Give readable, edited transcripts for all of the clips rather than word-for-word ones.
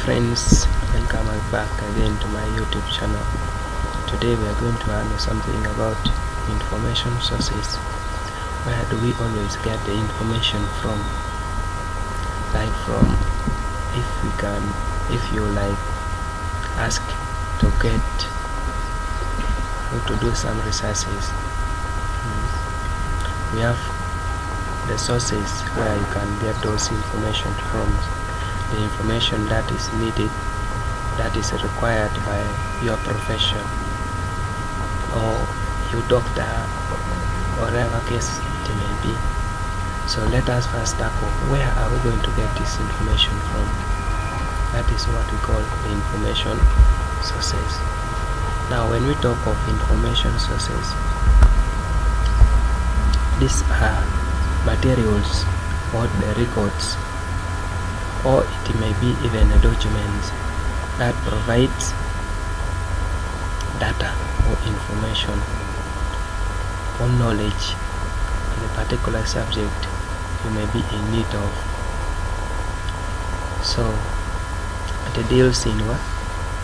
friends, welcome back again to my YouTube channel. Today we are going to learn something about information sources. Where do we always get the information from? Like from, if you like ask to get how to do some researches, we have the sources where you can get those information from. The information that is needed, that is required by your profession, or your doctor, or whatever case it may be. So let us first tackle where are we going to get this information from. That is what we call the information sources. Now when we talk of information sources, these are materials or the records, or it may be even a document that provides data or information or knowledge on a particular subject you may be in need of. So it deals in what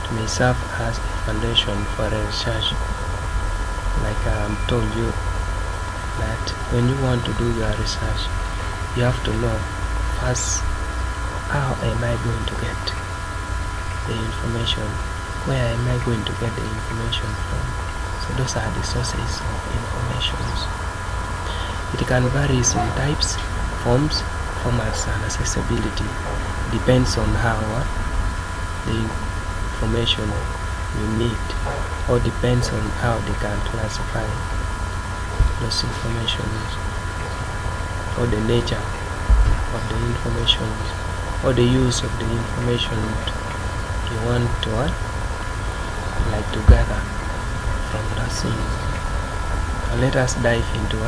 it may serve as a foundation for a research. Like I told you that when you want to do your research, you have to know first, how am I going to get the information? Where am I going to get the information from? So those are the sources of information. It can vary in types, forms, formats, and accessibility. Depends on how the information you need, or depends on how they can classify those information, or the nature of the information, or the use of the information you want to like to gather from the scene. Now let us dive into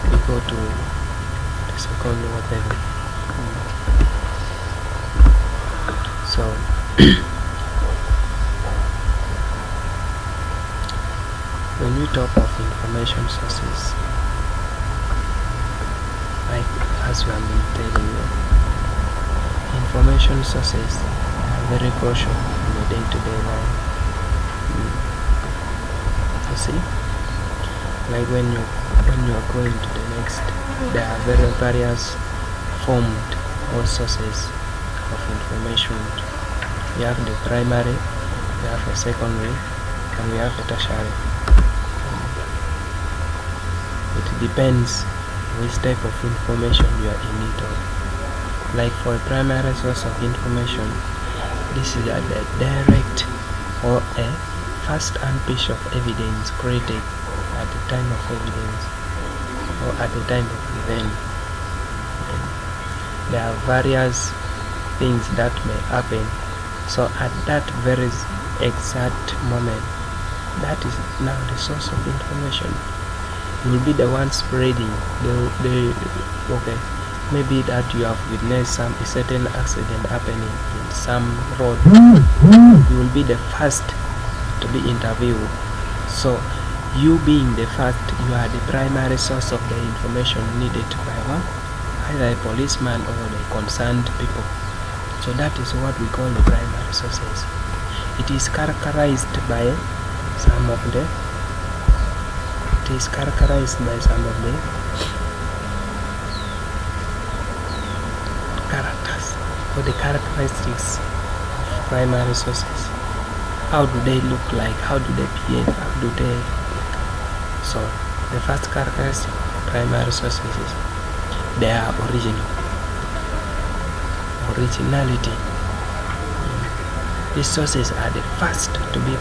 we go to the second whatever. So when we talk of information sources, like as we have been telling you, information sources are very crucial in the day-to-day life. You see, like when you are going to the next, there are various formed or sources of information. We have the primary, we have a secondary, and we have a tertiary. It depends which type of information you are in need of. Like for a primary source of information, this is a direct or a first-hand piece of evidence created at the time of evidence or at the time of event. There are various things that may happen, so at that very exact moment, that is now the source of information. You will be the one spreading okay, maybe that you have witnessed a certain accident happening in some road. You will be the first to be interviewed. So you being the first, you are the primary source of the information needed by either a policeman or the concerned people. So that is what we call the primary sources. It is characterized by some of the characters or the characteristics of primary sources. How do they look like? How do they behave? How do they? So the first characteristic of primary sources is they are originality. These sources are the first to be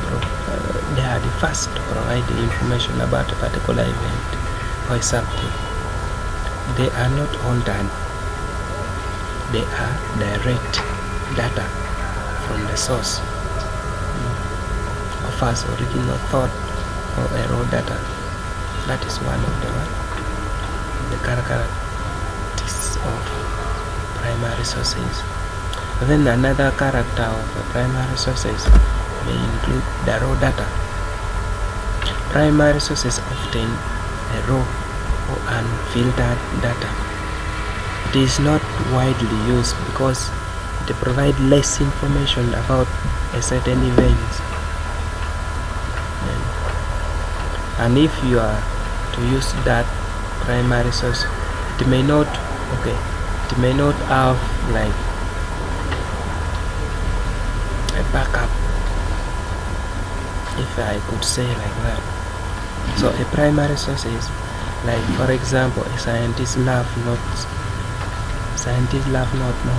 they are the first to provide the information about a particular event or something. They are not altered. They are direct data from the source. Offers original thought or raw data. That is one of the characteristics of primary sources. Then another character of the primary sources may include the raw data. Primary sources often raw or unfiltered data. it is not widely used because it provides less information about a certain event. And if you are to use that primary source, it may not have like a backup, if I could say like that. So a primary source is like, for example, a scientist lab note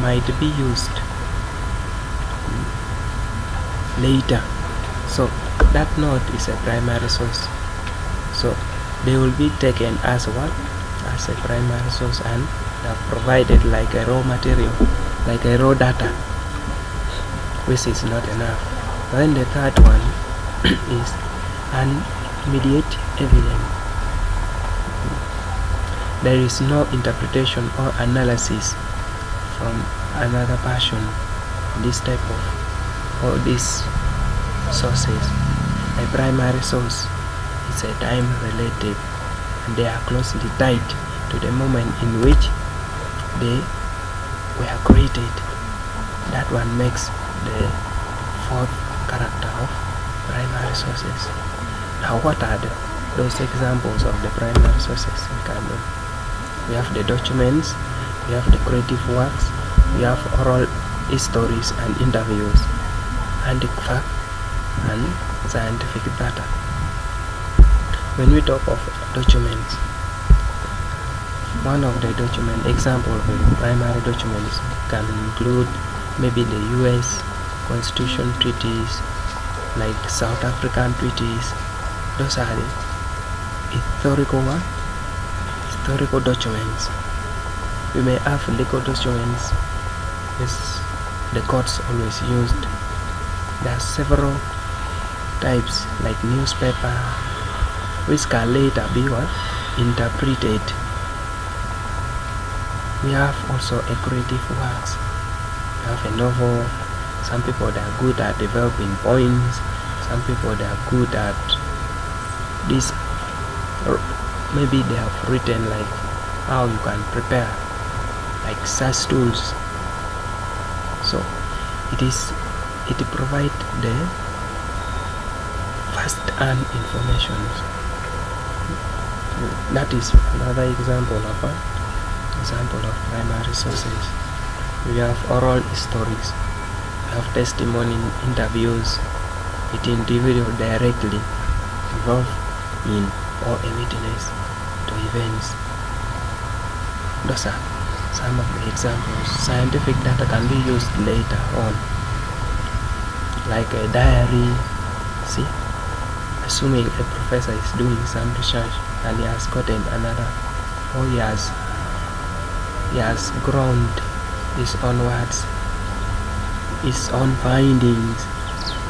might be used later. So that note is a primary source. So they will be taken as what? As a primary source, and they are provided like a raw material, like a raw data, which is not enough. Then the third one is an immediate evidence. There is no interpretation or analysis from another person. This type of, or these sources, a primary source is a time relative, and they are closely tied to the moment in which they were created. That one makes the fourth character of primary sources. Now, what are those examples of the primary sources we can do? We have the documents, we have the creative works, we have oral histories and interviews, and fact and scientific data. When we talk of documents, one of the example of the primary documents can include maybe the US Constitution treaties, like South African treaties. Those are the historical documents. We may have legal documents, which the courts always used. There are several types, like newspaper, which can later be interpreted. We have also a creative works. We have a novel. Some people that are good at developing points. Some people that are good at this. Maybe they have written like how you can prepare like SAS tools. So it provides the first-hand information. That is another example of primary sources. We have oral stories, we have testimony, interviews with individuals directly involved in or a witness to events. Those are some of the examples. Scientific data can be used later on, like a diary. See, assuming a professor is doing some research and he has gotten another, or he has ground his own words, his own findings.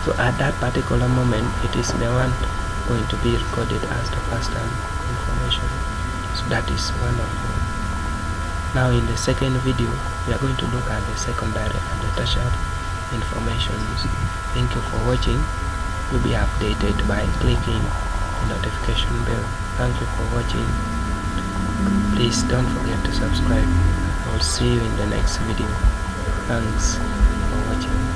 So at that particular moment, it is the one going to be recorded as the first-hand information. So that is one of them. Now in the second video, we are going to look at the secondary and the tertiary informations. Thank you for watching. You'll be updated by clicking the notification bell. Thank you for watching. Please don't forget to subscribe. I will see you in the next video. Thanks for watching.